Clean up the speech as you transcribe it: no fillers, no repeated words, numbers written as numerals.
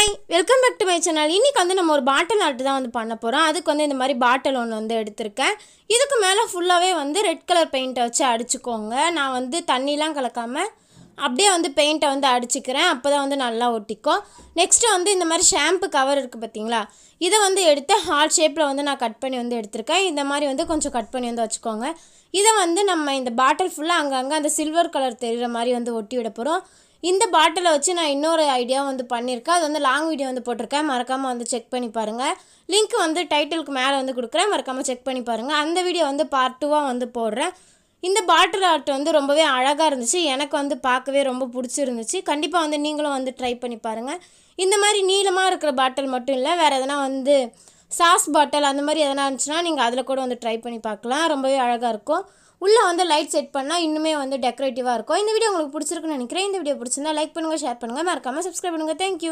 Hi welcome back to my channel. இன்றைக்கி வந்து நம்ம ஒரு பாட்டில் ஆர்ட் தான் வந்து பண்ண போகிறோம். அதுக்கு வந்து இந்த மாதிரி பாட்டில் ஒன்று வந்து எடுத்திருக்கேன். இதுக்கு மேலே ஃபுல்லாகவே வந்து ரெட் கலர் பெயிண்ட்டை வச்சு அடிச்சுக்கோங்க. நான் வந்து தண்ணிலாம் கலக்காமல் அப்படியே வந்து பெயிண்ட்டை வந்து அடிச்சுக்கிறேன். அப்போ தான் வந்து நல்லா ஒட்டிக்கும். நெக்ஸ்ட்டு வந்து இந்த மாதிரி ஷாம்பு கவர் இருக்குது பார்த்தீங்களா, இதை வந்து எடுத்து ஹார்ட் ஷேப்பில் வந்து நான் கட் பண்ணி வந்து எடுத்திருக்கேன். இந்த மாதிரி வந்து கொஞ்சம் கட் பண்ணி வந்து வச்சுக்கோங்க. இதை வந்து நம்ம இந்த பாட்டில் ஃபுல்லாக அங்கங்கே அந்த சில்வர் கலர் தெரிகிற மாதிரி வந்து ஒட்டி விட போகிறோம். இந்த பாட்டிலை வச்சு நான் இன்னொரு ஐடியா வந்து பண்ணியிருக்கேன். அது வந்து லாங் வீடியோ வந்து போட்டிருக்கேன். மறக்காமல் வந்து செக் பண்ணி பாருங்கள். லிங்க் வந்து டைட்டிலுக்கு மேலே வந்து கொடுக்குறேன். மறக்காமல் செக் பண்ணி பாருங்கள். அந்த வீடியோ வந்து பார்ட் 2 வந்து போடுறேன். இந்த பாட்டில் ஆர்ட் வந்து ரொம்பவே அழகாக இருந்துச்சு. எனக்கு வந்து பார்க்கவே ரொம்ப பிடிச்சிருந்துச்சு. கண்டிப்பாக வந்து நீங்களும் வந்து ட்ரை பண்ணி பாருங்கள். இந்த மாதிரி நீளமாக இருக்கிற பாட்டில் மட்டும் இல்லை, வேறு எதனா வந்து சாஸ் பாட்டில் அந்த மாதிரி எதனா இருந்துச்சுன்னா நீங்கள் அதில் கூட வந்து ட்ரை பண்ணி பார்க்கலாம். ரொம்பவே அழகாக இருக்கும். உள்ளே வந்து லைட் செட் பண்ணால் இன்னுமே வந்து டெக்கரேட்டிவாக இருக்கும். இந்த வீடியோ உங்களுக்கு பிடிச்சிருக்குன்னு நினைக்கிறேன். இந்த வீடியோ பிடிச்சிருந்தா லைக் பண்ணுங்கள், ஷேர் பண்ணுங்கள், மறக்காமல் சப்ஸ்கிரைப் பண்ணுங்கள். தேங்க்யூ.